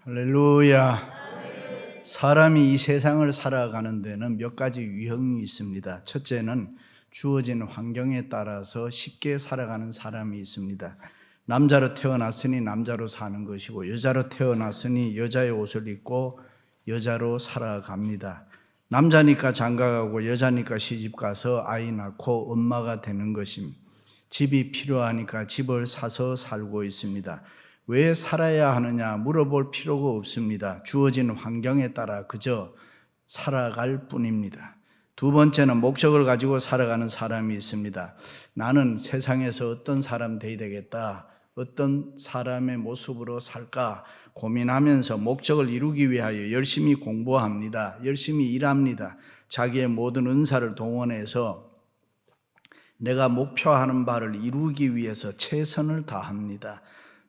할렐루야. 사람이 이 세상을 살아가는 데는 몇 가지 유형이 있습니다. 첫째는 주어진 환경에 따라서 쉽게 살아가는 사람이 있습니다. 남자로 태어났으니 남자로 사는 것이고, 여자로 태어났으니 여자의 옷을 입고 여자로 살아갑니다. 남자니까 장가가고 여자니까 시집가서 아이 낳고 엄마가 되는 것입니다. 집이 필요하니까 집을 사서 살고 있습니다. 왜 살아야 하느냐 물어볼 필요가 없습니다. 주어진 환경에 따라 그저 살아갈 뿐입니다. 두 번째는 목적을 가지고 살아가는 사람이 있습니다. 나는 세상에서 어떤 사람 되어야 되겠다, 어떤 사람의 모습으로 살까 고민하면서 목적을 이루기 위하여 열심히 공부합니다. 열심히 일합니다. 자기의 모든 은사를 동원해서 내가 목표하는 바를 이루기 위해서 최선을 다합니다.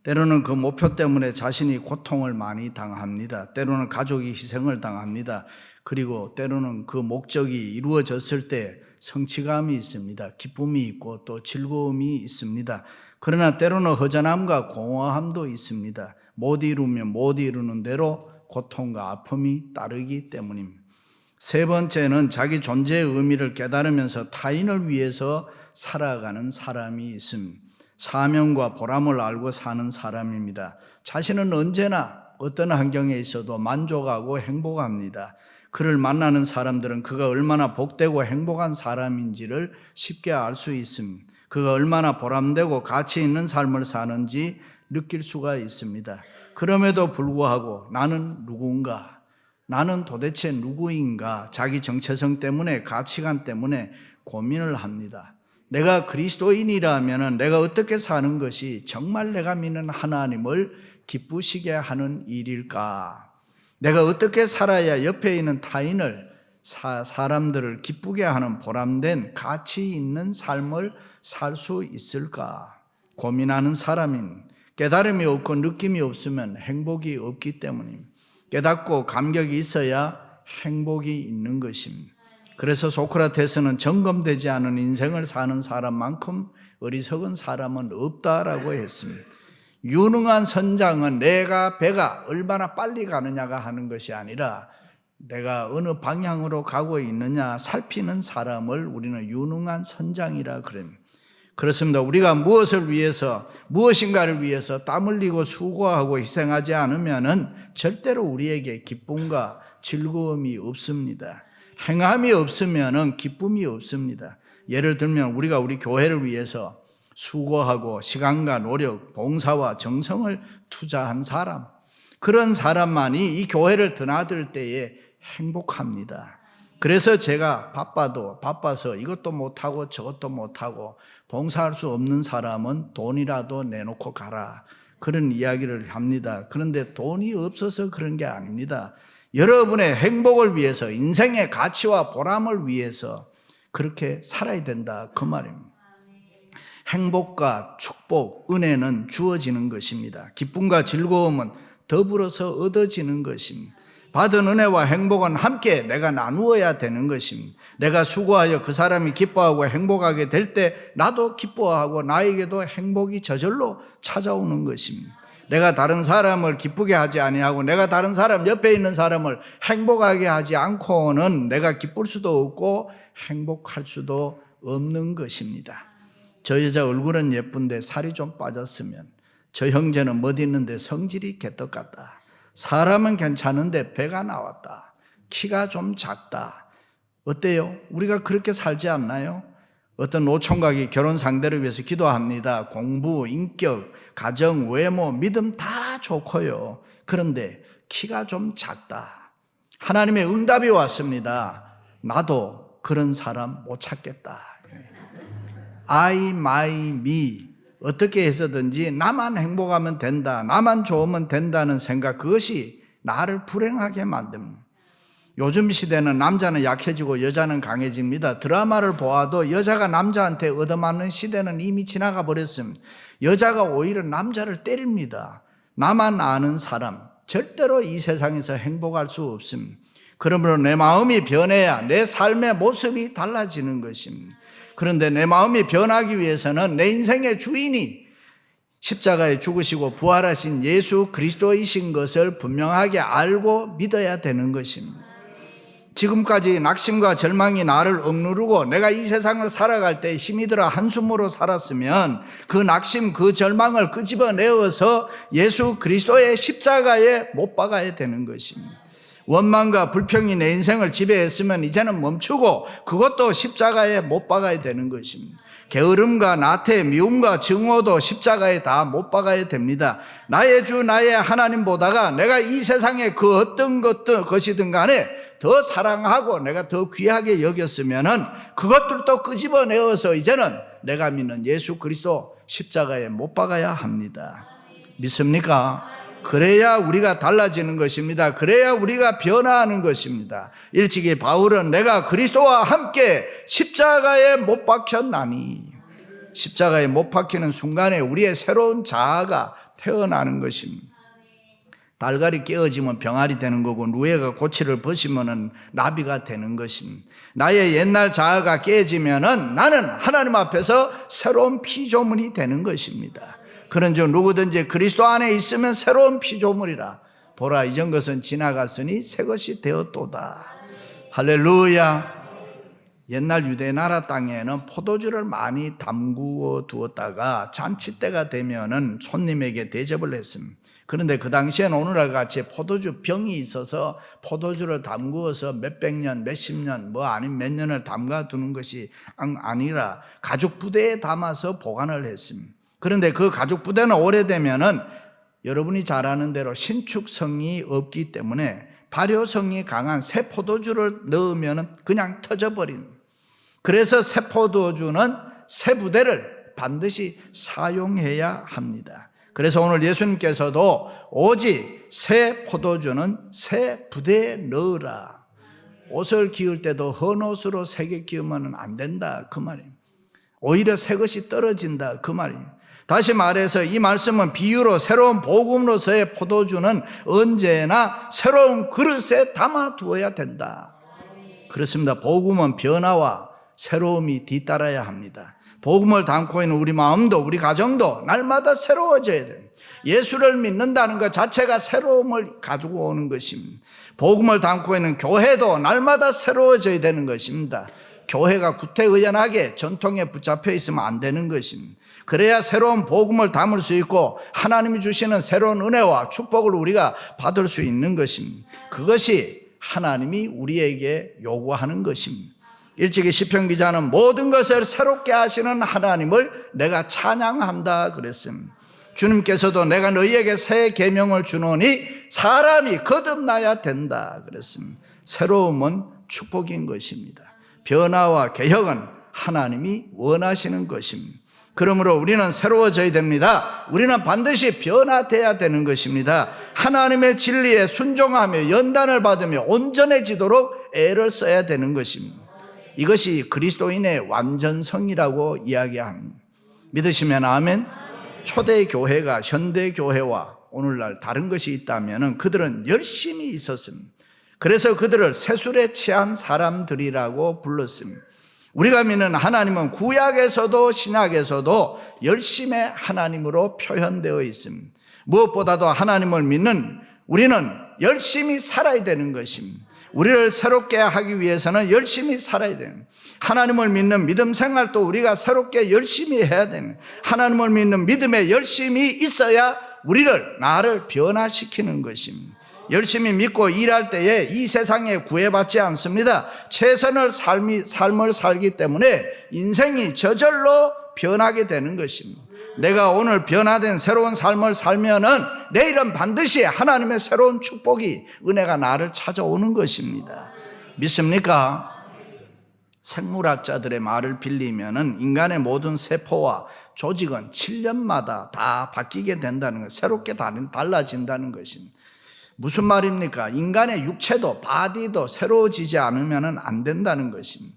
때로는 그 목표 때문에 자신이 고통을 많이 당합니다. 때로는 가족이 희생을 당합니다. 그리고 때로는 그 목적이 이루어졌을 때 성취감이 있습니다. 기쁨이 있고 또 즐거움이 있습니다. 그러나 때로는 허전함과 공허함도 있습니다. 못 이루면 못 이루는 대로 고통과 아픔이 따르기 때문입니다. 세 번째는 자기 존재의 의미를 깨달으면서 타인을 위해서 살아가는 사람이 있습니다. 사명과 보람을 알고 사는 사람입니다. 자신은 언제나 어떤 환경에 있어도 만족하고 행복합니다. 그를 만나는 사람들은 그가 얼마나 복되고 행복한 사람인지를 쉽게 알 수 있습니다. 그가 얼마나 보람되고 가치 있는 삶을 사는지 느낄 수가 있습니다. 그럼에도 불구하고 나는 누군가? 나는 도대체 누구인가? 자기 정체성 때문에, 가치관 때문에 고민을 합니다. 내가 그리스도인이라면 내가 어떻게 사는 것이 정말 내가 믿는 하나님을 기쁘시게 하는 일일까? 내가 어떻게 살아야 옆에 있는 타인을, 사람들을 기쁘게 하는 보람된 가치 있는 삶을 살 수 있을까? 고민하는 사람인, 깨달음이 없고 느낌이 없으면 행복이 없기 때문입니다. 깨닫고 감격이 있어야 행복이 있는 것입니다. 그래서 소크라테스는 점검되지 않은 인생을 사는 사람만큼 어리석은 사람은 없다라고 했습니다. 유능한 선장은 배가 얼마나 빨리 가느냐가 하는 것이 아니라 내가 어느 방향으로 가고 있느냐 살피는 사람을 우리는 유능한 선장이라 그럽니다. 그렇습니다. 우리가 무엇인가를 위해서 땀 흘리고 수고하고 희생하지 않으면 절대로 우리에게 기쁨과 즐거움이 없습니다. 행함이 없으면 기쁨이 없습니다. 예를 들면 우리가 우리 교회를 위해서 수고하고 시간과 노력, 봉사와 정성을 투자한 사람, 그런 사람만이 이 교회를 드나들 때에 행복합니다. 그래서 제가 바빠서 이것도 못하고 저것도 못하고 봉사할 수 없는 사람은 돈이라도 내놓고 가라, 그런 이야기를 합니다. 그런데 돈이 없어서 그런 게 아닙니다. 여러분의 행복을 위해서, 인생의 가치와 보람을 위해서 그렇게 살아야 된다, 그 말입니다. 행복과 축복, 은혜는 주어지는 것입니다. 기쁨과 즐거움은 더불어서 얻어지는 것입니다. 받은 은혜와 행복은 함께 내가 나누어야 되는 것입니다. 내가 수고하여 그 사람이 기뻐하고 행복하게 될 때 나도 기뻐하고 나에게도 행복이 저절로 찾아오는 것입니다. 내가 다른 사람을 기쁘게 하지 아니하고 내가 다른 사람 옆에 있는 사람을 행복하게 하지 않고는 내가 기쁠 수도 없고 행복할 수도 없는 것입니다. 저 여자 얼굴은 예쁜데 살이 좀 빠졌으면, 저 형제는 멋있는데 성질이 개떡 같다, 사람은 괜찮은데 배가 나왔다, 키가 좀 작다. 어때요? 우리가 그렇게 살지 않나요? 어떤 노총각이 결혼 상대를 위해서 기도합니다. 공부, 인격, 가정, 외모, 믿음 다 좋고요. 그런데 키가 좀 작다. 하나님의 응답이 왔습니다. 나도 그런 사람 못 찾겠다. I, my, me. 어떻게 해서든지 나만 행복하면 된다, 나만 좋으면 된다는 생각, 그것이 나를 불행하게 만듭니다. 요즘 시대는 남자는 약해지고 여자는 강해집니다. 드라마를 보아도 여자가 남자한테 얻어맞는 시대는 이미 지나가 버렸습니다. 여자가 오히려 남자를 때립니다. 나만 아는 사람, 절대로 이 세상에서 행복할 수 없습니다. 그러므로 내 마음이 변해야 내 삶의 모습이 달라지는 것입니다. 그런데 내 마음이 변하기 위해서는 내 인생의 주인이 십자가에 죽으시고 부활하신 예수 그리스도이신 것을 분명하게 알고 믿어야 되는 것입니다. 지금까지 낙심과 절망이 나를 억누르고 내가 이 세상을 살아갈 때 힘이 들어 한숨으로 살았으면 그 낙심, 그 절망을 끄집어내어서 예수 그리스도의 십자가에 못 박아야 되는 것입니다. 원망과 불평이 내 인생을 지배했으면 이제는 멈추고 그것도 십자가에 못 박아야 되는 것입니다. 게으름과 나태, 미움과 증오도 십자가에 다 못 박아야 됩니다. 나의 주 나의 하나님 보다가 내가 이 세상에 그 어떤 것이든 간에 더 사랑하고 내가 더 귀하게 여겼으면은 그것들도 끄집어내어서 이제는 내가 믿는 예수 그리스도 십자가에 못 박아야 합니다. 믿습니까? 그래야 우리가 달라지는 것입니다. 그래야 우리가 변화하는 것입니다. 일찍이 바울은 내가 그리스도와 함께 십자가에 못 박혔나니, 십자가에 못 박히는 순간에 우리의 새로운 자아가 태어나는 것입니다. 달걀이 깨어지면 병아리 되는 거고 누에가 고치를 벗으면 나비가 되는 것입니다. 나의 옛날 자아가 깨지면은 나는 하나님 앞에서 새로운 피조물이 되는 것입니다. 그런즉 누구든지 그리스도 안에 있으면 새로운 피조물이라. 보라, 이전 것은 지나갔으니 새 것이 되었도다. 할렐루야. 옛날 유대 나라 땅에는 포도주를 많이 담그어 두었다가 잔치 때가 되면은 손님에게 대접을 했습니다. 그런데 그 당시에는 오늘날 같이 포도주 병이 있어서 포도주를 담그어서 몇백 년, 몇십 년, 아니면 몇 년을 담가 두는 것이 아니라 가죽 부대에 담아서 보관을 했습니다. 그런데 그 가죽 부대는 오래되면은 여러분이 잘 아는 대로 신축성이 없기 때문에 발효성이 강한 새 포도주를 넣으면은 그냥 터져버린. 그래서 새 포도주는 새 부대를 반드시 사용해야 합니다. 그래서 오늘 예수님께서도 오직 새 포도주는 새 부대에 넣으라. 옷을 기울 때도 헌옷으로 새게 기우면 안 된다, 그 말이에요. 오히려 새 것이 떨어진다, 그 말이에요. 다시 말해서 이 말씀은 비유로 새로운 복음으로서의 포도주는 언제나 새로운 그릇에 담아 두어야 된다. 그렇습니다. 복음은 변화와 새로움이 뒤따라야 합니다. 복음을 담고 있는 우리 마음도 우리 가정도 날마다 새로워져야 됩니다. 예수를 믿는다는 것 자체가 새로움을 가지고 오는 것입니다. 복음을 담고 있는 교회도 날마다 새로워져야 되는 것입니다. 교회가 구태의연하게 전통에 붙잡혀 있으면 안 되는 것입니다. 그래야 새로운 복음을 담을 수 있고 하나님이 주시는 새로운 은혜와 축복을 우리가 받을 수 있는 것입니다. 그것이 하나님이 우리에게 요구하는 것입니다. 일찍이 시편 기자는 모든 것을 새롭게 하시는 하나님을 내가 찬양한다 그랬습니다. 주님께서도 내가 너희에게 새 계명을 주노니 사람이 거듭나야 된다 그랬습니다. 새로움은 축복인 것입니다. 변화와 개혁은 하나님이 원하시는 것입니다. 그러므로 우리는 새로워져야 됩니다. 우리는 반드시 변화돼야 되는 것입니다. 하나님의 진리에 순종하며 연단을 받으며 온전해지도록 애를 써야 되는 것입니다. 이것이 그리스도인의 완전성이라고 이야기합니다. 믿으시면 아멘. 초대 교회가 현대 교회와 오늘날 다른 것이 있다면 그들은 열심히 있었습니다. 그래서 그들을 세술에 취한 사람들이라고 불렀습니다. 우리가 믿는 하나님은 구약에서도 신약에서도 열심의 하나님으로 표현되어 있습니다. 무엇보다도 하나님을 믿는 우리는 열심히 살아야 되는 것입니다. 우리를 새롭게 하기 위해서는 열심히 살아야 됩니다. 하나님을 믿는 믿음 생활도 우리가 새롭게 열심히 해야 됩니다. 하나님을 믿는 믿음에 열심히 있어야 나를 변화시키는 것입니다. 열심히 믿고 일할 때에 이 세상에 구애받지 않습니다. 최선을 삶을 살기 때문에 인생이 저절로 변하게 되는 것입니다. 내가 오늘 변화된 새로운 삶을 살면은 내일은 반드시 하나님의 새로운 축복이 은혜가 나를 찾아오는 것입니다. 믿습니까? 생물학자들의 말을 빌리면은 인간의 모든 세포와 조직은 7년마다 다 바뀌게 된다는 것, 새롭게 달라진다는 것입니다. 무슨 말입니까? 인간의 육체도 바디도 새로워지지 않으면 안 된다는 것입니다.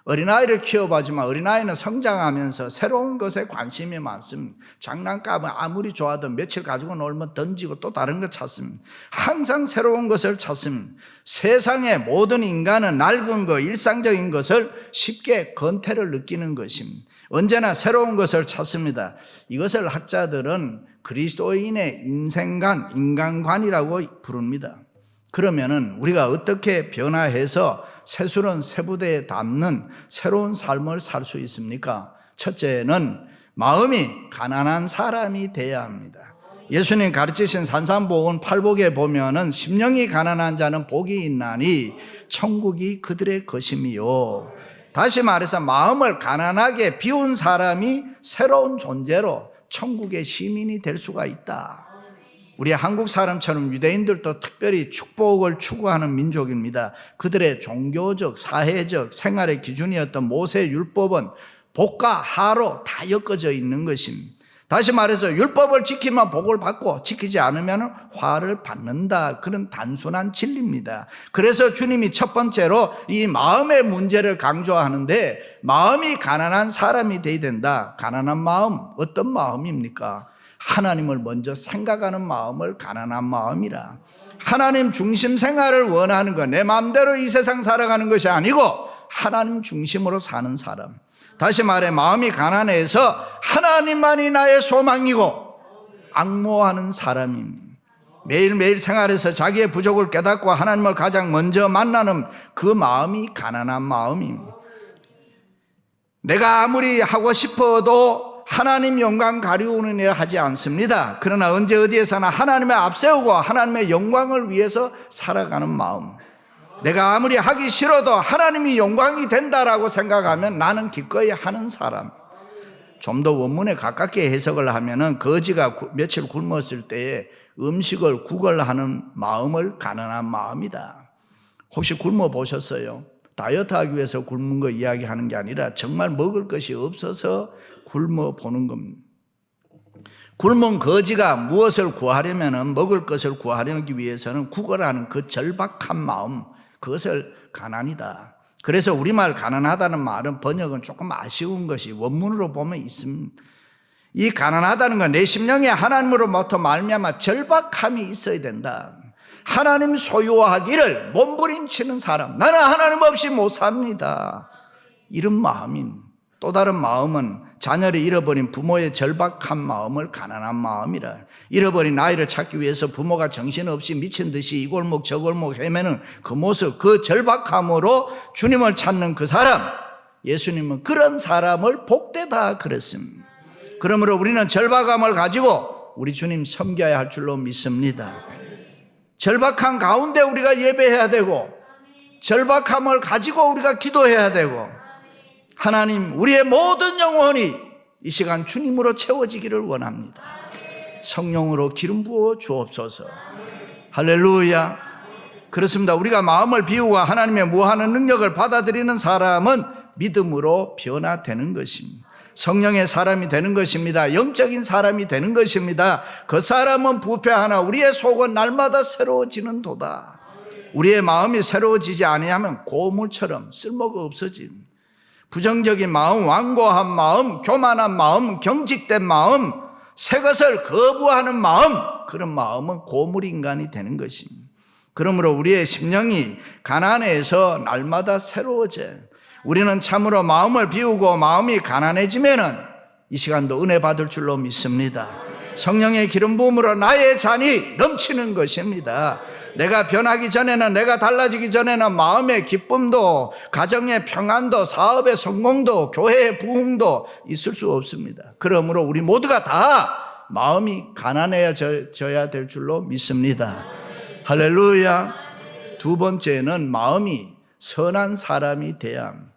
어린아이를 키워보지만 어린아이는 성장하면서 새로운 것에 관심이 많습니다. 장난감을 아무리 좋아도 며칠 가지고 놀면 던지고 또 다른 것 찾습니다. 항상 새로운 것을 찾습니다. 세상의 모든 인간은 낡은 것, 일상적인 것을 쉽게 건태를 느끼는 것입니다. 언제나 새로운 것을 찾습니다. 이것을 학자들은 그리스도인의 인간관이라고 부릅니다. 그러면은 우리가 어떻게 변화해서 새술은 세부대에 담는 새로운 삶을 살 수 있습니까? 첫째는 마음이 가난한 사람이 되어야 합니다. 예수님 가르치신 산상복음 8복에 보면은 심령이 가난한 자는 복이 있나니 천국이 그들의 것임이요. 다시 말해서 마음을 가난하게 비운 사람이 새로운 존재로 천국의 시민이 될 수가 있다. 우리 한국 사람처럼 유대인들도 특별히 축복을 추구하는 민족입니다. 그들의 종교적, 사회적 생활의 기준이었던 모세 율법은 복과 하로 다 엮어져 있는 것입니다. 다시 말해서 율법을 지키면 복을 받고 지키지 않으면 화를 받는다. 그런 단순한 진리입니다. 그래서 주님이 첫 번째로 이 마음의 문제를 강조하는데 마음이 가난한 사람이 되어야 된다. 가난한 마음, 어떤 마음입니까? 하나님을 먼저 생각하는 마음을 가난한 마음이라. 하나님 중심 생활을 원하는 것, 내 마음대로 이 세상 살아가는 것이 아니고 하나님 중심으로 사는 사람. 다시 말해 마음이 가난해서 하나님만이 나의 소망이고 앙모하는 사람입니다. 매일매일 생활에서 자기의 부족을 깨닫고 하나님을 가장 먼저 만나는 그 마음이 가난한 마음입니다. 내가 아무리 하고 싶어도 하나님 영광 가리우는 일을 하지 않습니다. 그러나 언제 어디에서나 하나님을 앞세우고 하나님의 영광을 위해서 살아가는 마음. 내가 아무리 하기 싫어도 하나님이 영광이 된다라고 생각하면 나는 기꺼이 하는 사람. 좀 더 원문에 가깝게 해석을 하면은 거지가 며칠 굶었을 때에 음식을 구걸하는 마음을 가난한 마음이다. 혹시 굶어 보셨어요? 다이어트 하기 위해서 굶은 거 이야기하는 게 아니라 정말 먹을 것이 없어서 굶어 보는 겁니다. 굶은 거지가 무엇을 구하려면 먹을 것을 구하기 위해서는 구걸하는 그 절박한 마음, 그것을 가난이다. 그래서 우리말 가난하다는 말은 번역은 조금 아쉬운 것이 원문으로 보면 있습니다. 이 가난하다는 건 내 심령에 하나님으로부터 말미암아 절박함이 있어야 된다. 하나님 소유하기를 몸부림치는 사람, 나는 하나님 없이 못 삽니다. 이런 마음입니다. 또 다른 마음은 자녀를 잃어버린 부모의 절박한 마음을 가난한 마음이라. 잃어버린 아이를 찾기 위해서 부모가 정신없이 미친 듯이 이 골목 저 골목 헤매는 그 모습, 그 절박함으로 주님을 찾는 그 사람, 예수님은 그런 사람을 복되다 그랬습니다. 그러므로 우리는 절박함을 가지고 우리 주님 섬겨야 할 줄로 믿습니다. 절박한 가운데 우리가 예배해야 되고 절박함을 가지고 우리가 기도해야 되고, 하나님 우리의 모든 영혼이 이 시간 주님으로 채워지기를 원합니다. 성령으로 기름 부어 주옵소서. 할렐루야. 그렇습니다. 우리가 마음을 비우고 하나님의 무한한 능력을 받아들이는 사람은 믿음으로 변화되는 것입니다. 성령의 사람이 되는 것입니다. 영적인 사람이 되는 것입니다. 그 사람은 부패하나 우리의 속은 날마다 새로워지는 도다. 우리의 마음이 새로워지지 아니하면 고물처럼 쓸모가 없어집니다. 부정적인 마음, 완고한 마음, 교만한 마음, 경직된 마음, 새 것을 거부하는 마음, 그런 마음은 고물 인간이 되는 것입니다. 그러므로 우리의 심령이 가난해서 날마다 새로워져요. 우리는 참으로 마음을 비우고 마음이 가난해지면은 이 시간도 은혜 받을 줄로 믿습니다. 성령의 기름 부음으로 나의 잔이 넘치는 것입니다. 내가 변하기 전에는, 내가 달라지기 전에는 마음의 기쁨도, 가정의 평안도, 사업의 성공도, 교회의 부흥도 있을 수 없습니다. 그러므로 우리 모두가 다 마음이 가난해져야 될 줄로 믿습니다. 할렐루야. 두 번째는 마음이 선한 사람이 돼야 합니다.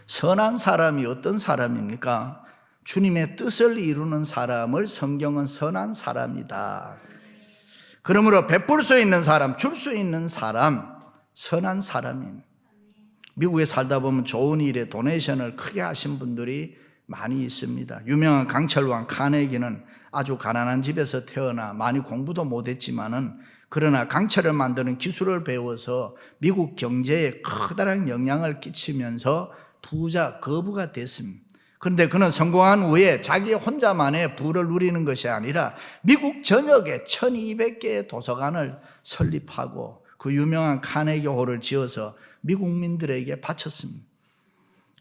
선한 사람이 어떤 사람입니까? 주님의 뜻을 이루는 사람을 성경은 선한 사람이다. 그러므로 베풀 수 있는 사람, 줄 수 있는 사람, 선한 사람입니다. 미국에 살다 보면 좋은 일에 도네이션을 크게 하신 분들이 많이 있습니다. 유명한 강철왕 카네기는 아주 가난한 집에서 태어나 많이 공부도 못했지만은 그러나 강철을 만드는 기술을 배워서 미국 경제에 커다란 영향을 끼치면서 부자, 거부가 됐습니다. 그런데 그는 성공한 후에 자기 혼자만의 부를 누리는 것이 아니라 미국 전역에 1200개의 도서관을 설립하고 그 유명한 카네기 홀을 지어서 미국민들에게 바쳤습니다.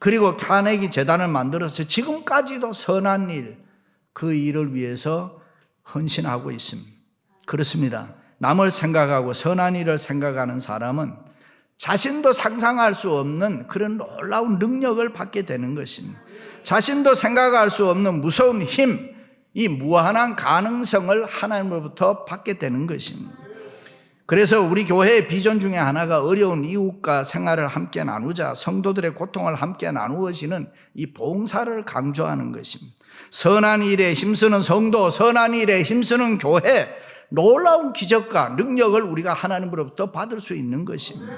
그리고 카네기 재단을 만들어서 지금까지도 선한 일, 그 일을 위해서 헌신하고 있습니다. 그렇습니다. 남을 생각하고 선한 일을 생각하는 사람은 자신도 상상할 수 없는 그런 놀라운 능력을 받게 되는 것입니다. 자신도 생각할 수 없는 무서운 힘, 이 무한한 가능성을 하나님으로부터 받게 되는 것입니다. 그래서 우리 교회의 비전 중에 하나가 어려운 이웃과 생활을 함께 나누자, 성도들의 고통을 함께 나누어지는 이 봉사를 강조하는 것입니다. 선한 일에 힘쓰는 성도, 선한 일에 힘쓰는 교회, 놀라운 기적과 능력을 우리가 하나님으로부터 받을 수 있는 것입니다.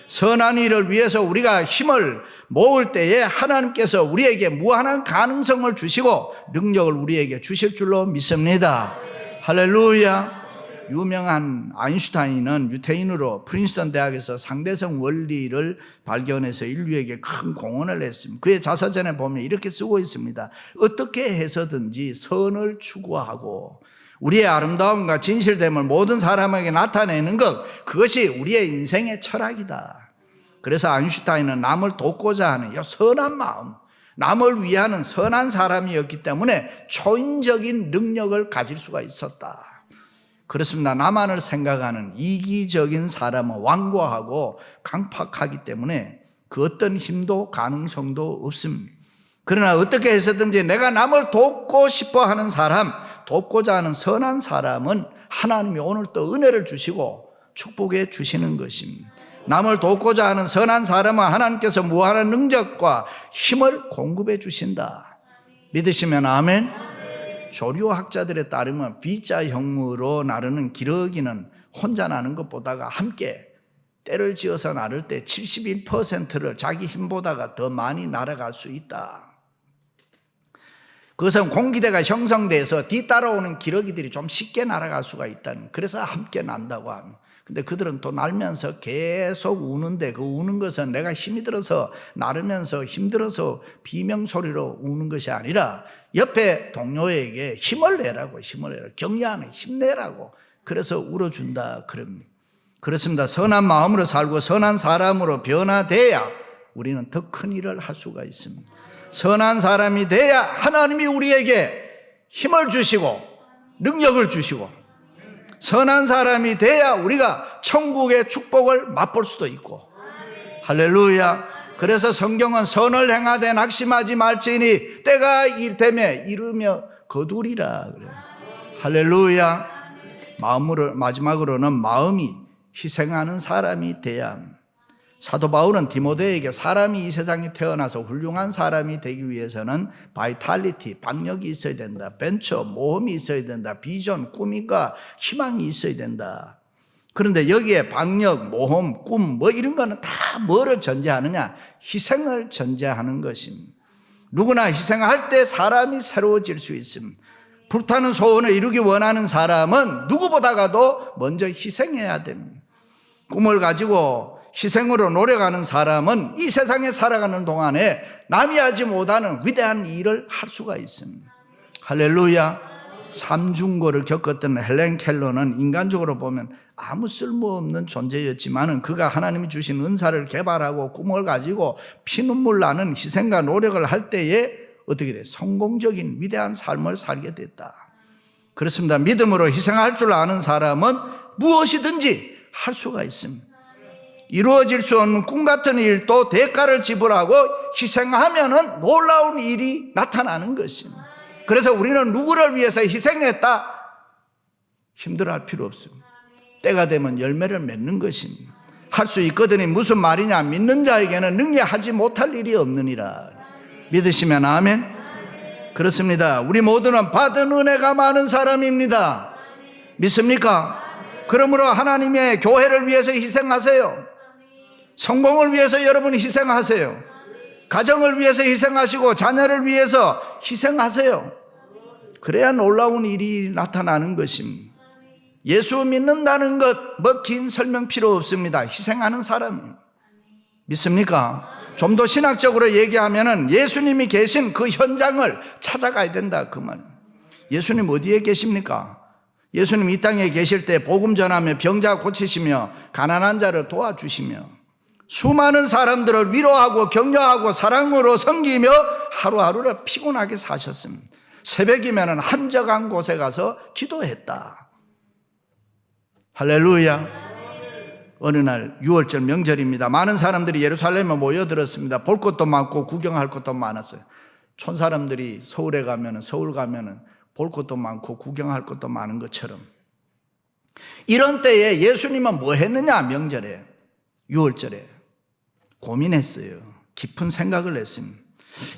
선한 일을 위해서 우리가 힘을 모을 때에 하나님께서 우리에게 무한한 가능성을 주시고 능력을 우리에게 주실 줄로 믿습니다. 할렐루야. 유명한 아인슈타인은 유태인으로 프린스턴 대학에서 상대성 원리를 발견해서 인류에게 큰 공헌을 했습니다. 그의 자서전에 보면 이렇게 쓰고 있습니다. 어떻게 해서든지 선을 추구하고 우리의 아름다움과 진실됨을 모든 사람에게 나타내는 것, 그것이 우리의 인생의 철학이다. 그래서 아인슈타인은 남을 돕고자 하는 이 선한 마음, 남을 위하는 선한 사람이었기 때문에 초인적인 능력을 가질 수가 있었다. 그렇습니다. 나만을 생각하는 이기적인 사람은 완고하고 강팍하기 때문에 그 어떤 힘도 가능성도 없습니다. 그러나 어떻게 해서든지 내가 남을 돕고 싶어 하는 사람, 돕고자 하는 선한 사람은 하나님이 오늘 또 은혜를 주시고 축복해 주시는 것입니다. 남을 돕고자 하는 선한 사람은 하나님께서 무한한 능력과 힘을 공급해 주신다. 믿으시면 아멘. 조류학자들에 따르면 V자형으로 나르는 기러기는 혼자 나는 것보다가 함께 때를 지어서 나를 때 71%를 자기 힘보다가 더 많이 날아갈 수 있다. 그것은 공기대가 형성돼서 뒤따라오는 기러기들이 좀 쉽게 날아갈 수가 있다는, 그래서 함께 난다고 합니다. 근데 그들은 또 날면서 계속 우는데 그 우는 것은 내가 힘이 들어서 나르면서 힘들어서 비명소리로 우는 것이 아니라 옆에 동료에게 힘을 내라고, 격려하는, 힘내라고, 그래서 울어준다. 그렇습니다. 선한 마음으로 살고 선한 사람으로 변화돼야 우리는 더 큰 일을 할 수가 있습니다. 선한 사람이 돼야 하나님이 우리에게 힘을 주시고 능력을 주시고, 선한 사람이 돼야 우리가 천국의 축복을 맛볼 수도 있고. 할렐루야. 그래서 성경은 선을 행하되 낙심하지 말지니 때가 이르되 이르며 거두리라 그래요. 할렐루야. 마지막으로는 마음이 희생하는 사람이 돼야 합니다. 사도 바울은 디모데에게 사람이 이 세상에 태어나서 훌륭한 사람이 되기 위해서는 바이탈리티, 박력이 있어야 된다. 벤처, 모험이 있어야 된다. 비전, 꿈과 희망이 있어야 된다. 그런데 여기에 박력, 모험, 꿈 이런 거는 다 뭐를 전제하느냐? 희생을 전제하는 것입니다. 누구나 희생할 때 사람이 새로워질 수 있습니다. 불타는 소원을 이루기 원하는 사람은 누구보다가도 먼저 희생해야 됩니다. 꿈을 가지고 희생으로 노력하는 사람은 이 세상에 살아가는 동안에 남이 하지 못하는 위대한 일을 할 수가 있습니다. 할렐루야. 삼중고를 겪었던 헬렌 켈러는 인간적으로 보면 아무 쓸모없는 존재였지만 그가 하나님이 주신 은사를 개발하고 꿈을 가지고 피눈물 나는 희생과 노력을 할 때에 어떻게 돼? 성공적인 위대한 삶을 살게 됐다. 그렇습니다. 믿음으로 희생할 줄 아는 사람은 무엇이든지 할 수가 있습니다. 이루어질 수 없는 꿈 같은 일도 대가를 지불하고 희생하면은 놀라운 일이 나타나는 것입니다. 그래서 우리는 누구를 위해서 희생했다 힘들어할 필요 없습니다. 때가 되면 열매를 맺는 것입니다. 할 수 있거든요. 무슨 말이냐? 믿는 자에게는 능히 못할 일이 없느니라. 믿으시면 아멘. 그렇습니다. 우리 모두는 받은 은혜가 많은 사람입니다. 믿습니까? 그러므로 하나님의 교회를 위해서 희생하세요. 성공을 위해서 여러분 희생하세요. 가정을 위해서 희생하시고 자녀를 위해서 희생하세요. 그래야 놀라운 일이 나타나는 것입니다. 예수 믿는다는 것 긴 설명 필요 없습니다. 희생하는 사람 믿습니까? 좀 더 신학적으로 얘기하면은 예수님이 계신 그 현장을 찾아가야 된다 그 말. 예수님 어디에 계십니까? 예수님 이 땅에 계실 때 복음 전하며 병자 고치시며 가난한 자를 도와주시며 수많은 사람들을 위로하고 격려하고 사랑으로 섬기며 하루하루를 피곤하게 사셨습니다. 새벽이면 한적한 곳에 가서 기도했다. 할렐루야. 어느 날 6월절 명절입니다. 많은 사람들이 예루살렘에 모여들었습니다. 볼 것도 많고 구경할 것도 많았어요. 촌 사람들이 서울에 가면은, 서울 가면은 볼 것도 많고 구경할 것도 많은 것처럼 이런 때에 예수님은 뭐 했느냐? 명절에, 6월절에 고민했어요. 깊은 생각을 했습니다.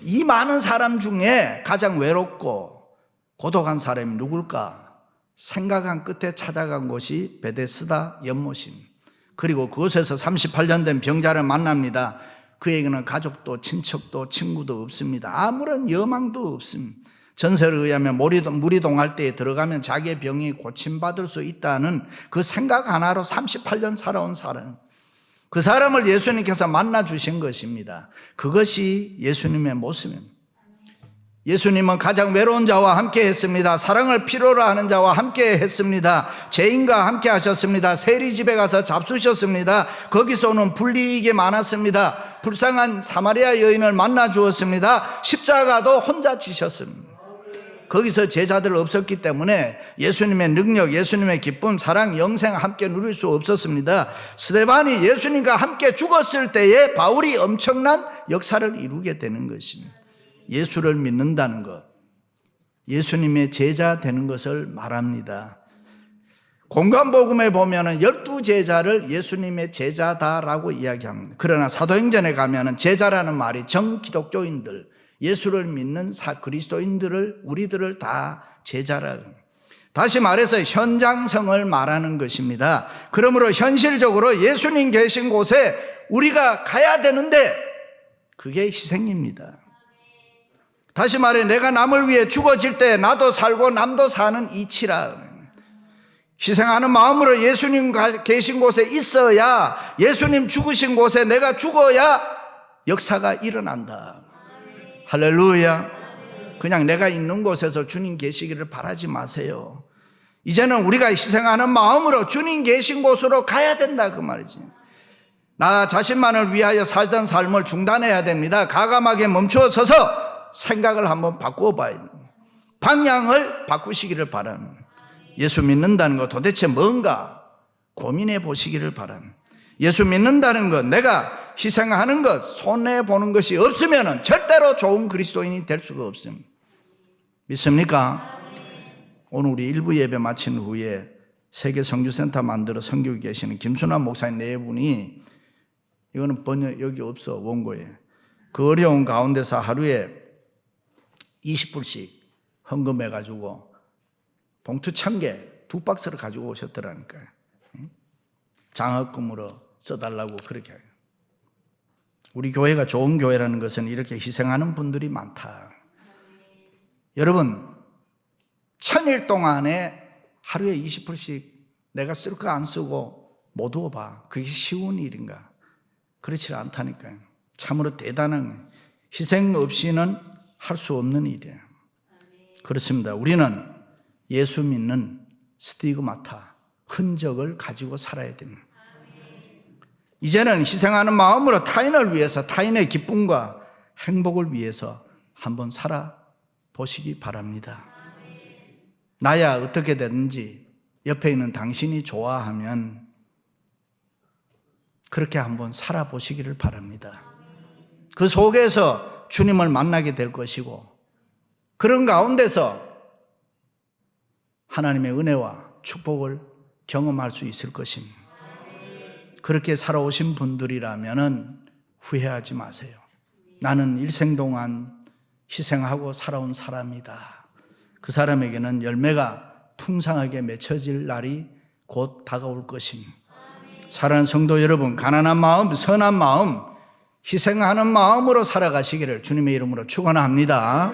이 많은 사람 중에 가장 외롭고 고독한 사람이 누굴까? 생각한 끝에 찾아간 곳이 베데스다 연못입니다. 그리고 그곳에서 38년 된 병자를 만납니다. 그에게는 가족도 친척도 친구도 없습니다. 아무런 여망도 없습니다. 전설에 의하면 물이 동할 때에 들어가면 자기의 병이 고침받을 수 있다는 그 생각 하나로 38년 살아온 사람, 그 사람을 예수님께서 만나 주신 것입니다. 그것이 예수님의 모습입니다. 예수님은 가장 외로운 자와 함께 했습니다. 사랑을 필요로 하는 자와 함께 했습니다. 죄인과 함께 하셨습니다. 세리집에 가서 잡수셨습니다. 거기서 오는 불이익이 많았습니다. 불쌍한 사마리아 여인을 만나 주었습니다. 십자가도 혼자 지셨습니다. 거기서 제자들 없었기 때문에 예수님의 능력, 예수님의 기쁨, 사랑, 영생 함께 누릴 수 없었습니다. 스데반이 예수님과 함께 죽었을 때에 바울이 엄청난 역사를 이루게 되는 것입니다. 예수를 믿는다는 것, 예수님의 제자 되는 것을 말합니다. 공관복음에 보면은 12제자를 예수님의 제자다라고 이야기합니다. 그러나 사도행전에 가면은 제자라는 말이 정기독교인들, 예수를 믿는 그리스도인들을, 우리들을 다 제자라. 다시 말해서 현장성을 말하는 것입니다. 그러므로 현실적으로 예수님 계신 곳에 우리가 가야 되는데 그게 희생입니다. 다시 말해 내가 남을 위해 죽어질 때 나도 살고 남도 사는 이치라. 희생하는 마음으로 예수님 계신 곳에 있어야, 예수님 죽으신 곳에 내가 죽어야 역사가 일어난다. 할렐루야. 그냥 내가 있는 곳에서 주님 계시기를 바라지 마세요. 이제는 우리가 희생하는 마음으로 주님 계신 곳으로 가야 된다 그 말이지. 나 자신만을 위하여 살던 삶을 중단해야 됩니다. 과감하게 멈추어 서서 생각을 한번 바꾸어 봐야 됩니다. 방향을 바꾸시기를 바랍니다. 예수 믿는다는 것 도대체 뭔가 고민해 보시기를 바랍니다. 예수 믿는다는 것, 내가 희생하는 것, 손해보는 것이 없으면 절대로 좋은 그리스도인이 될 수가 없습니다. 믿습니까? 오늘 우리 1부 예배 마친 후에 세계 선교센터 만들어 선교에 계시는 김순환 목사님 네 분이, 이거는 번역 여기 없어, 원고에, 그 어려운 가운데서 하루에 20불씩 헌금해가지고 봉투 1000개 2박스를 가지고 오셨더라니까요. 장학금으로 써달라고 그렇게 해요. 우리 교회가 좋은 교회라는 것은 이렇게 희생하는 분들이 많다. 여러분, 1000일 동안에 하루에 20불씩 내가 쓸까 안 쓰고 못 두어봐. 그게 쉬운 일인가? 그렇지 않다니까요. 참으로 대단한, 희생 없이는 할 수 없는 일이에요. 그렇습니다. 우리는 예수 믿는 스티그마타, 흔적을 가지고 살아야 됩니다. 이제는 희생하는 마음으로 타인을 위해서, 타인의 기쁨과 행복을 위해서 한번 살아보시기 바랍니다. 나야 어떻게 되든지 옆에 있는 당신이 좋아하면 그렇게 한번 살아보시기를 바랍니다. 그 속에서 주님을 만나게 될 것이고, 그런 가운데서 하나님의 은혜와 축복을 경험할 수 있을 것입니다. 그렇게 살아오신 분들이라면 후회하지 마세요. 나는 일생 동안 희생하고 살아온 사람이다. 그 사람에게는 열매가 풍성하게 맺혀질 날이 곧 다가올 것입니다. 사랑하는 성도 여러분, 가난한 마음, 선한 마음, 희생하는 마음으로 살아가시기를 주님의 이름으로 축원합니다.